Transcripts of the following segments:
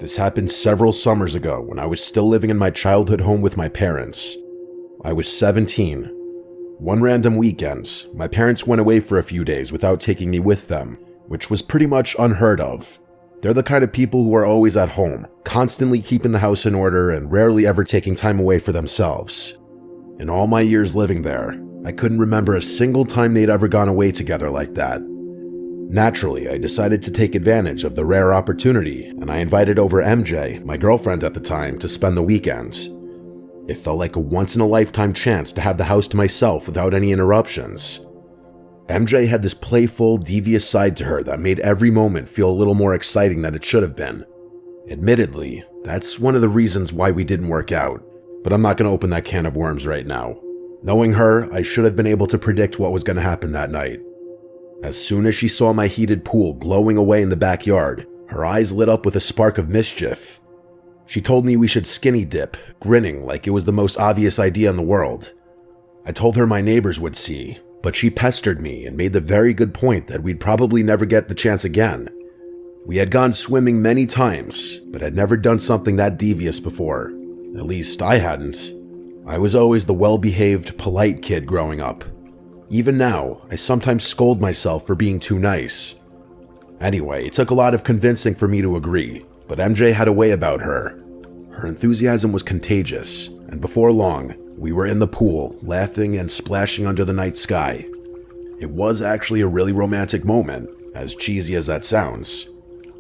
This happened several summers ago when I was still living in my childhood home with my parents. I was 17. One random weekend, my parents went away for a few days without taking me with them, which was pretty much unheard of. They're the kind of people who are always at home, constantly keeping the house in order and rarely ever taking time away for themselves. In all my years living there, I couldn't remember a single time they'd ever gone away together like that. Naturally, I decided to take advantage of the rare opportunity, and I invited over MJ, my girlfriend at the time, to spend the weekend. It felt like a once-in-a-lifetime chance to have the house to myself without any interruptions. MJ had this playful, devious side to her that made every moment feel a little more exciting than it should have been. Admittedly, that's one of the reasons why we didn't work out, but I'm not going to open that can of worms right now. Knowing her, I should have been able to predict what was going to happen that night. As soon as she saw my heated pool glowing away in the backyard, her eyes lit up with a spark of mischief. She told me we should skinny dip, grinning like it was the most obvious idea in the world. I told her my neighbors would see, but she pestered me and made the very good point that we'd probably never get the chance again. We had gone swimming many times, but had never done something that devious before. At least I hadn't. I was always the well-behaved, polite kid growing up. Even now, I sometimes scold myself for being too nice. Anyway, it took a lot of convincing for me to agree, but MJ had a way about her. Her enthusiasm was contagious, and before long, we were in the pool, laughing and splashing under the night sky. It was actually a really romantic moment, as cheesy as that sounds.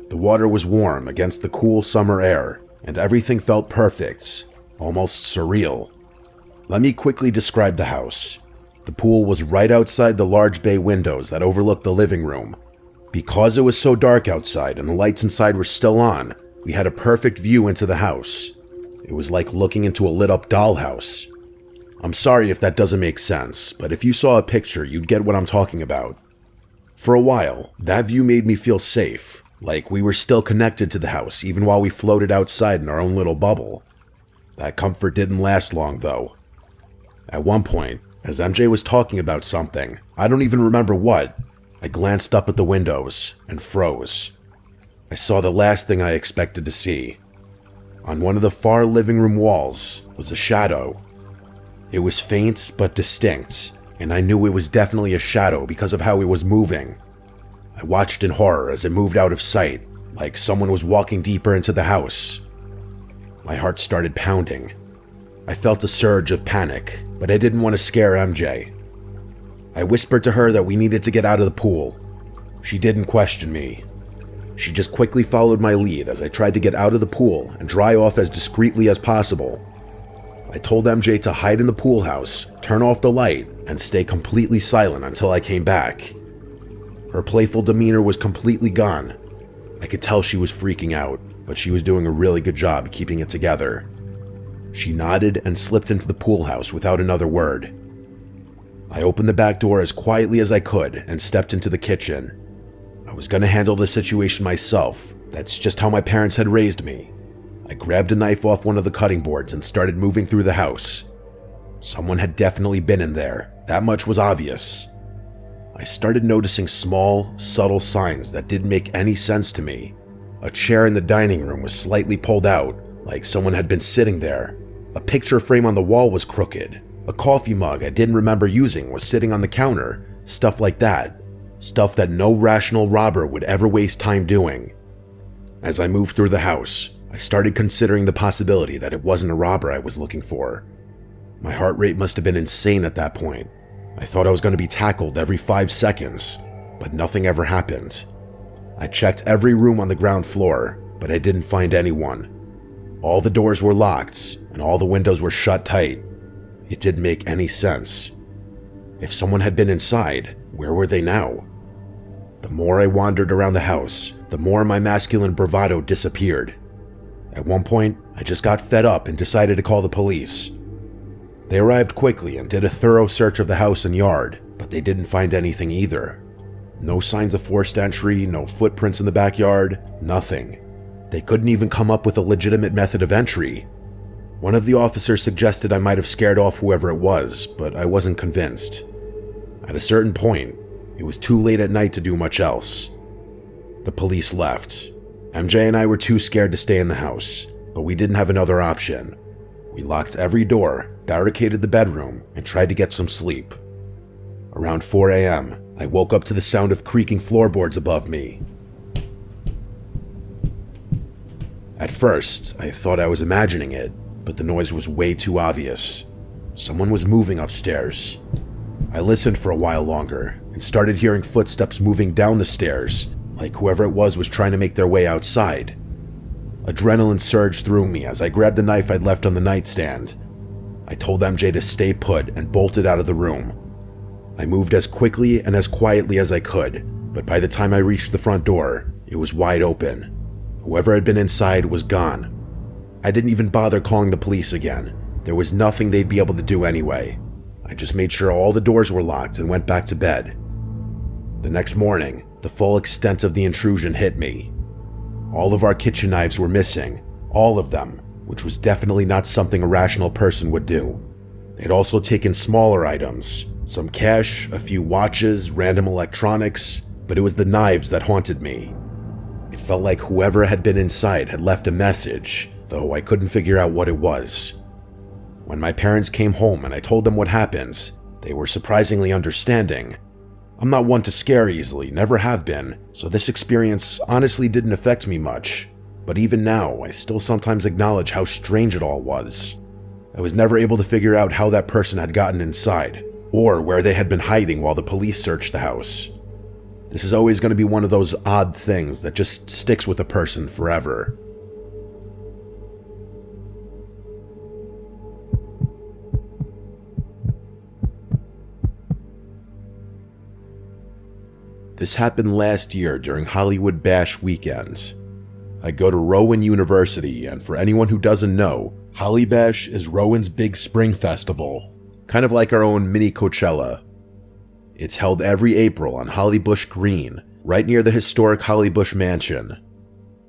The water was warm against the cool summer air, and everything felt perfect, almost surreal. Let me quickly describe the house. The pool was right outside the large bay windows that overlooked the living room. Because it was so dark outside and the lights inside were still on, we had a perfect view into the house. It was like looking into a lit-up dollhouse. I'm sorry if that doesn't make sense, but if you saw a picture, you'd get what I'm talking about. For a while, that view made me feel safe, like we were still connected to the house even while we floated outside in our own little bubble. That comfort didn't last long, though. At one point, as MJ was talking about something, I don't even remember what, I glanced up at the windows and froze. I saw the last thing I expected to see. On one of the far living room walls was a shadow. It was faint but distinct, and I knew it was definitely a shadow because of how it was moving. I watched in horror as it moved out of sight, like someone was walking deeper into the house. My heart started pounding. I felt a surge of panic, but I didn't want to scare MJ. I whispered to her that we needed to get out of the pool. She didn't question me. She just quickly followed my lead as I tried to get out of the pool and dry off as discreetly as possible. I told MJ to hide in the pool house, turn off the light, and stay completely silent until I came back. Her playful demeanor was completely gone. I could tell she was freaking out, but she was doing a really good job keeping it together. She nodded and slipped into the pool house without another word. I opened the back door as quietly as I could and stepped into the kitchen. I was going to handle the situation myself. That's just how my parents had raised me. I grabbed a knife off one of the cutting boards and started moving through the house. Someone had definitely been in there. That much was obvious. I started noticing small, subtle signs that didn't make any sense to me. A chair in the dining room was slightly pulled out, like someone had been sitting there. A picture frame on the wall was crooked. A coffee mug I didn't remember using was sitting on the counter. Stuff like that. Stuff that no rational robber would ever waste time doing. As I moved through the house, I started considering the possibility that it wasn't a robber I was looking for. My heart rate must have been insane at that point. I thought I was going to be tackled every 5 seconds, but nothing ever happened. I checked every room on the ground floor, but I didn't find anyone. All the doors were locked, and all the windows were shut tight. It didn't make any sense. If someone had been inside, where were they now? The more I wandered around the house, the more my masculine bravado disappeared. At one point, I just got fed up and decided to call the police. They arrived quickly and did a thorough search of the house and yard, but they didn't find anything either. No signs of forced entry, no footprints in the backyard, nothing. They couldn't even come up with a legitimate method of entry. One of the officers suggested I might have scared off whoever it was, but I wasn't convinced. At a certain point, it was too late at night to do much else. The police left. MJ and I were too scared to stay in the house, but we didn't have another option. We locked every door, barricaded the bedroom, and tried to get some sleep. Around 4 a.m., I woke up to the sound of creaking floorboards above me. At first, I thought I was imagining it, but the noise was way too obvious. Someone was moving upstairs. I listened for a while longer and started hearing footsteps moving down the stairs, like whoever it was trying to make their way outside. Adrenaline surged through me as I grabbed the knife I'd left on the nightstand. I told MJ to stay put and bolted out of the room. I moved as quickly and as quietly as I could, but by the time I reached the front door, it was wide open. Whoever had been inside was gone. I didn't even bother calling the police again. There was nothing they'd be able to do anyway. I just made sure all the doors were locked and went back to bed. The next morning, the full extent of the intrusion hit me. All of our kitchen knives were missing, all of them, which was definitely not something a rational person would do. They'd also taken smaller items, some cash, a few watches, random electronics, but it was the knives that haunted me. It felt like whoever had been inside had left a message, though I couldn't figure out what it was. When my parents came home and I told them what happened, they were surprisingly understanding. I'm not one to scare easily, never have been, so this experience honestly didn't affect me much. But even now, I still sometimes acknowledge how strange it all was. I was never able to figure out how that person had gotten inside, or where they had been hiding while the police searched the house. This is always going to be one of those odd things that just sticks with a person forever. This happened last year during Hollywood Bash weekend. I go to Rowan University, and for anyone who doesn't know, Holly Bash is Rowan's big spring festival, kind of like our own mini Coachella. It's held every April on Holly Bush Green, right near the historic Holly Bush Mansion.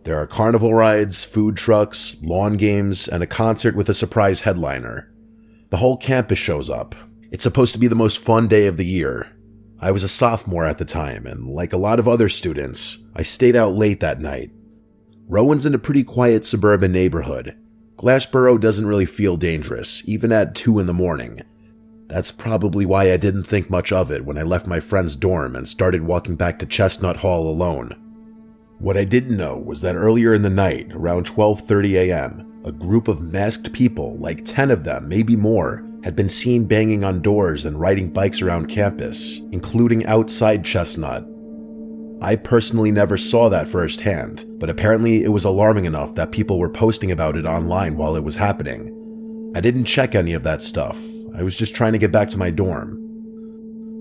There are carnival rides, food trucks, lawn games, and a concert with a surprise headliner. The whole campus shows up. It's supposed to be the most fun day of the year. I was a sophomore at the time, and like a lot of other students, I stayed out late that night. Rowan's in a pretty quiet suburban neighborhood. Glassboro doesn't really feel dangerous, even at 2 in the morning. That's probably why I didn't think much of it when I left my friend's dorm and started walking back to Chestnut Hall alone. What I didn't know was that earlier in the night, around 12:30 a.m., a group of masked people, like 10 of them, maybe more, had been seen banging on doors and riding bikes around campus, including outside Chestnut. I personally never saw that firsthand, but apparently it was alarming enough that people were posting about it online while it was happening. I didn't check any of that stuff. I was just trying to get back to my dorm.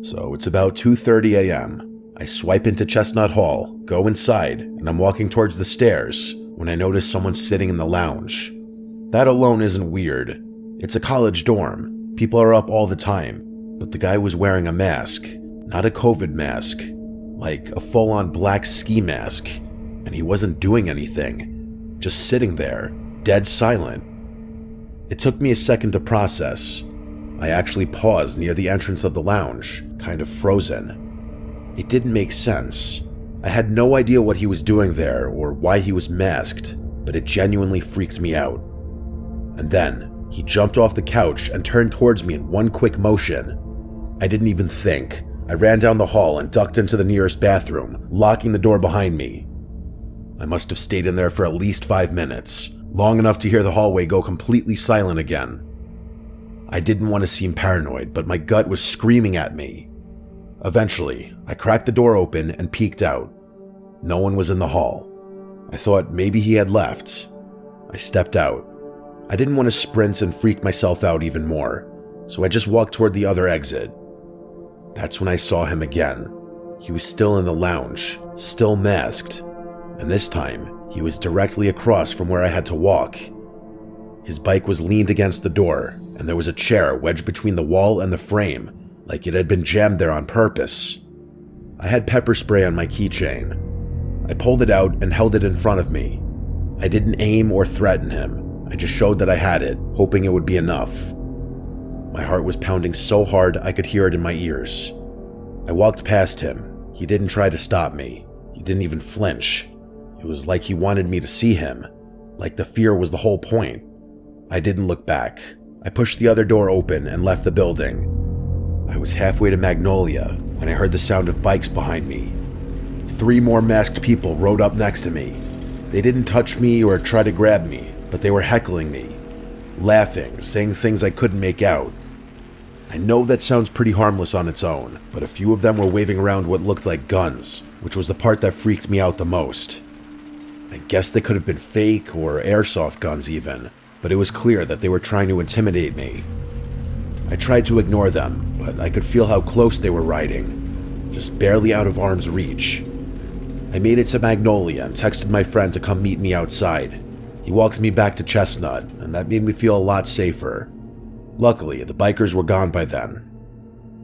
So it's about 2:30 a.m. I swipe into Chestnut Hall, go inside, and I'm walking towards the stairs when I notice someone sitting in the lounge. That alone isn't weird. It's a college dorm. People are up all the time, but the guy was wearing a mask, not a COVID mask, like a full-on black ski mask, and he wasn't doing anything, just sitting there, dead silent. It took me a second to process. I actually paused near the entrance of the lounge, kind of frozen. It didn't make sense. I had no idea what he was doing there or why he was masked, but it genuinely freaked me out. And then, he jumped off the couch and turned towards me in one quick motion. I didn't even think. I ran down the hall and ducked into the nearest bathroom, locking the door behind me. I must have stayed in there for at least 5 minutes, long enough to hear the hallway go completely silent again. I didn't want to seem paranoid, but my gut was screaming at me. Eventually, I cracked the door open and peeked out. No one was in the hall. I thought maybe he had left. I stepped out. I didn't want to sprint and freak myself out even more, so I just walked toward the other exit. That's when I saw him again. He was still in the lounge, still masked, and this time he was directly across from where I had to walk. His bike was leaned against the door, and there was a chair wedged between the wall and the frame, like it had been jammed there on purpose. I had pepper spray on my keychain. I pulled it out and held it in front of me. I didn't aim or threaten him. I just showed that I had it, hoping it would be enough. My heart was pounding so hard I could hear it in my ears. I walked past him. He didn't try to stop me. He didn't even flinch. It was like he wanted me to see him, like the fear was the whole point. I didn't look back. I pushed the other door open and left the building. I was halfway to Magnolia when I heard the sound of bikes behind me. 3 more masked people rode up next to me. They didn't touch me or try to grab me, but they were heckling me, laughing, saying things I couldn't make out. I know that sounds pretty harmless on its own, but a few of them were waving around what looked like guns, which was the part that freaked me out the most. I guess they could have been fake or airsoft guns even, but it was clear that they were trying to intimidate me. I tried to ignore them, but I could feel how close they were riding, just barely out of arm's reach. I made it to Magnolia and texted my friend to come meet me outside. He walked me back to Chestnut, and that made me feel a lot safer. Luckily, the bikers were gone by then.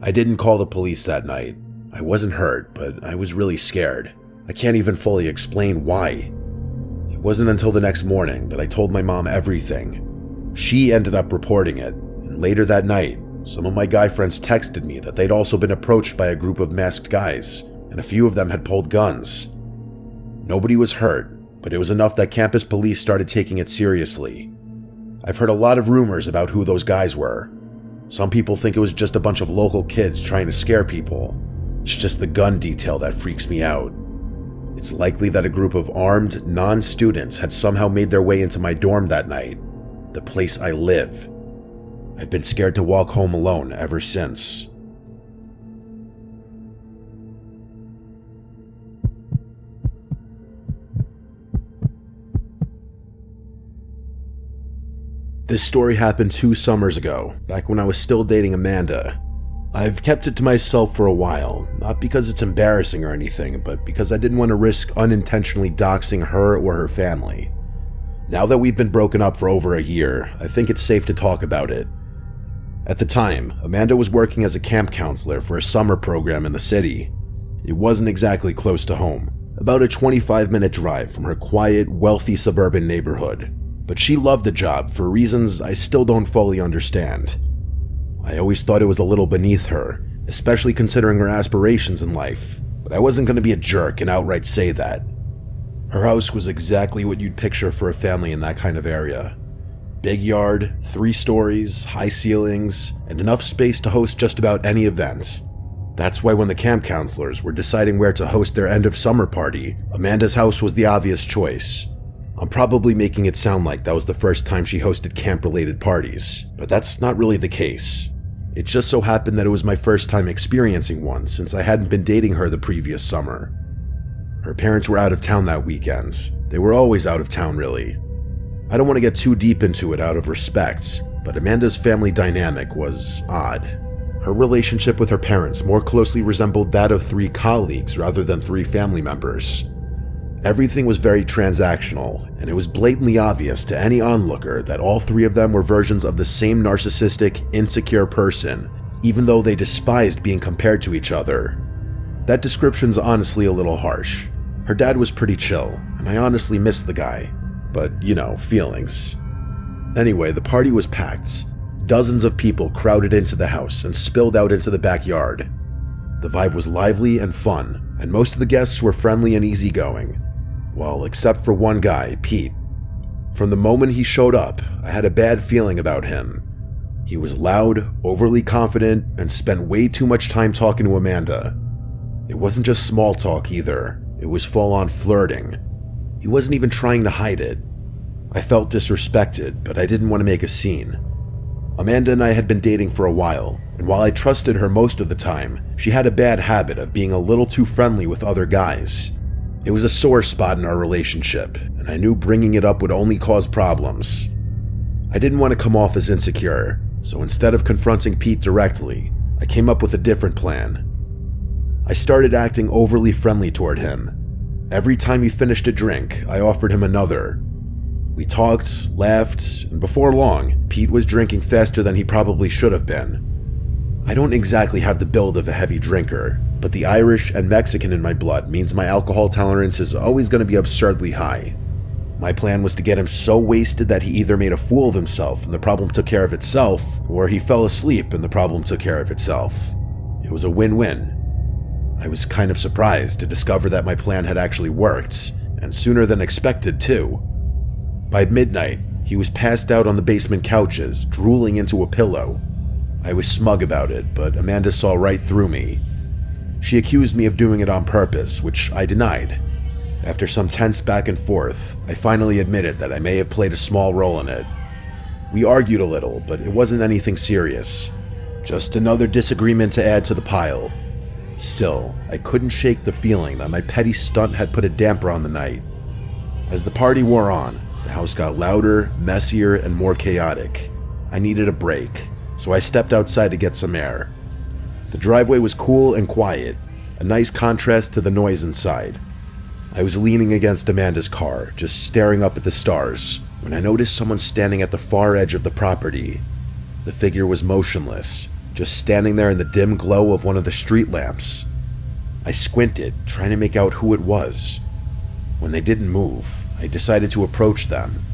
I didn't call the police that night. I wasn't hurt, but I was really scared. I can't even fully explain why. It wasn't until the next morning that I told my mom everything. She ended up reporting it, and later that night, some of my guy friends texted me that they'd also been approached by a group of masked guys, and a few of them had pulled guns. Nobody was hurt, but it was enough that campus police started taking it seriously. I've heard a lot of rumors about who those guys were. Some people think it was just a bunch of local kids trying to scare people. It's just the gun detail that freaks me out. It's likely that a group of armed, non-students had somehow made their way into my dorm that night, the place I live. I've been scared to walk home alone ever since. This story happened 2 summers ago, back when I was still dating Amanda. I've kept it to myself for a while, not because it's embarrassing or anything, but because I didn't want to risk unintentionally doxing her or her family. Now that we've been broken up for over a year, I think it's safe to talk about it. At the time, Amanda was working as a camp counselor for a summer program in the city. It wasn't exactly close to home, about a 25-minute drive from her quiet, wealthy suburban neighborhood. But she loved the job for reasons I still don't fully understand. I always thought it was a little beneath her, especially considering her aspirations in life, but I wasn't going to be a jerk and outright say that. Her house was exactly what you'd picture for a family in that kind of area. Big yard, 3 stories, high ceilings, and enough space to host just about any event. That's why when the camp counselors were deciding where to host their end of summer party, Amanda's house was the obvious choice. I'm probably making it sound like that was the first time she hosted camp-related parties, but that's not really the case. It just so happened that it was my first time experiencing one since I hadn't been dating her the previous summer. Her parents were out of town that weekend. They were always out of town, really. I don't want to get too deep into it out of respect, but Amanda's family dynamic was odd. Her relationship with her parents more closely resembled that of 3 colleagues rather than 3 family members. Everything was very transactional, and it was blatantly obvious to any onlooker that all 3 of them were versions of the same narcissistic, insecure person, even though they despised being compared to each other. That description's honestly a little harsh. Her dad was pretty chill, and I honestly missed the guy. But, you know, feelings. Anyway, the party was packed. Dozens of people crowded into the house and spilled out into the backyard. The vibe was lively and fun, and most of the guests were friendly and easygoing. Well, except for one guy, Pete. From the moment he showed up, I had a bad feeling about him. He was loud, overly confident, and spent way too much time talking to Amanda. It wasn't just small talk either, it was full-on flirting. He wasn't even trying to hide it. I felt disrespected, but I didn't want to make a scene. Amanda and I had been dating for a while, and while I trusted her most of the time, she had a bad habit of being a little too friendly with other guys. It was a sore spot in our relationship, and I knew bringing it up would only cause problems. I didn't want to come off as insecure, so instead of confronting Pete directly, I came up with a different plan. I started acting overly friendly toward him. Every time he finished a drink, I offered him another. We talked, laughed, and before long, Pete was drinking faster than he probably should have been. I don't exactly have the build of a heavy drinker, but the Irish and Mexican in my blood means my alcohol tolerance is always going to be absurdly high. My plan was to get him so wasted that he either made a fool of himself and the problem took care of itself, or he fell asleep and the problem took care of itself. It was a win-win. I was kind of surprised to discover that my plan had actually worked, and sooner than expected, too. By midnight, he was passed out on the basement couches, drooling into a pillow. I was smug about it, but Amanda saw right through me. She accused me of doing it on purpose, which I denied. After some tense back and forth, I finally admitted that I may have played a small role in it. We argued a little, but it wasn't anything serious. Just another disagreement to add to the pile. Still, I couldn't shake the feeling that my petty stunt had put a damper on the night. As the party wore on, the house got louder, messier, and more chaotic. I needed a break, so I stepped outside to get some air. The driveway was cool and quiet, a nice contrast to the noise inside. I was leaning against Amanda's car, just staring up at the stars, when I noticed someone standing at the far edge of the property. The figure was motionless, just standing there in the dim glow of one of the street lamps. I squinted, trying to make out who it was. When they didn't move, I decided to approach them.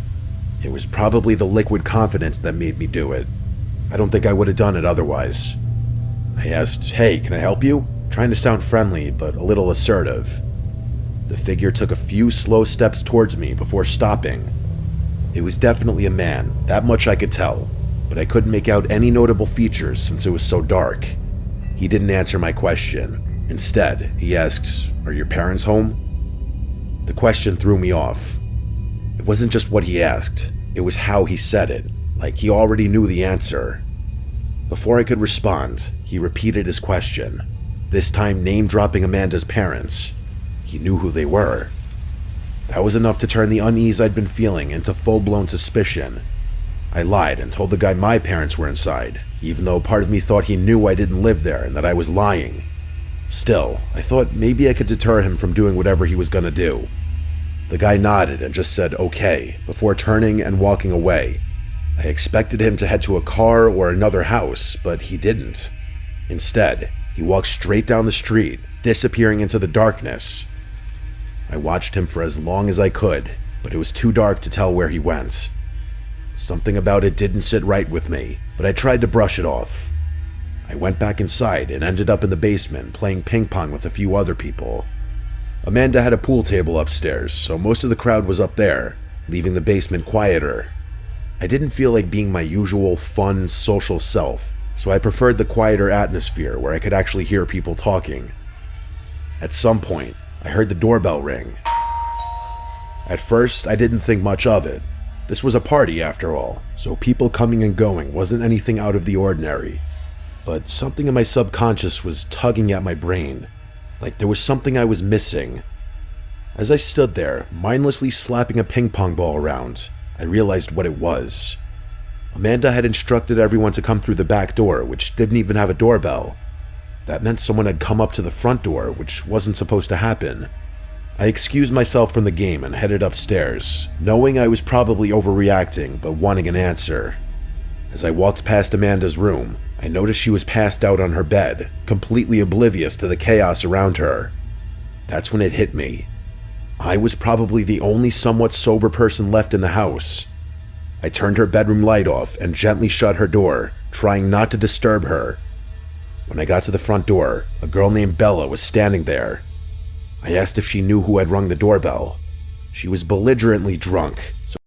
It was probably the liquid confidence that made me do it. I don't think I would have done it otherwise. I asked, "Hey, can I help you?" trying to sound friendly, but a little assertive. The figure took a few slow steps towards me before stopping. It was definitely a man, that much I could tell, but I couldn't make out any notable features since it was so dark. He didn't answer my question. Instead, he asked, "Are your parents home?" The question threw me off. It wasn't just what he asked, it was how he said it, like he already knew the answer. Before I could respond, he repeated his question, this time name-dropping Amanda's parents. He knew who they were. That was enough to turn the unease I'd been feeling into full-blown suspicion. I lied and told the guy my parents were inside, even though part of me thought he knew I didn't live there and that I was lying. Still, I thought maybe I could deter him from doing whatever he was gonna do. The guy nodded and just said okay, before turning and walking away. I expected him to head to a car or another house, but he didn't. Instead, he walked straight down the street, disappearing into the darkness. I watched him for as long as I could, but it was too dark to tell where he went. Something about it didn't sit right with me, but I tried to brush it off. I went back inside and ended up in the basement playing ping pong with a few other people. Amanda had a pool table upstairs, so most of the crowd was up there, leaving the basement quieter. I didn't feel like being my usual fun, social self, so I preferred the quieter atmosphere where I could actually hear people talking. At some point, I heard the doorbell ring. At first, I didn't think much of it. This was a party after all, so people coming and going wasn't anything out of the ordinary. But something in my subconscious was tugging at my brain, like there was something I was missing. As I stood there, mindlessly slapping a ping pong ball around, I realized what it was. Amanda had instructed everyone to come through the back door, which didn't even have a doorbell. That meant someone had come up to the front door, which wasn't supposed to happen. I excused myself from the game and headed upstairs, knowing I was probably overreacting but wanting an answer. As I walked past Amanda's room, I noticed she was passed out on her bed, completely oblivious to the chaos around her. That's when it hit me. I was probably the only somewhat sober person left in the house. I turned her bedroom light off and gently shut her door, trying not to disturb her. When I got to the front door, a girl named Bella was standing there. I asked if she knew who had rung the doorbell. She was belligerently drunk, so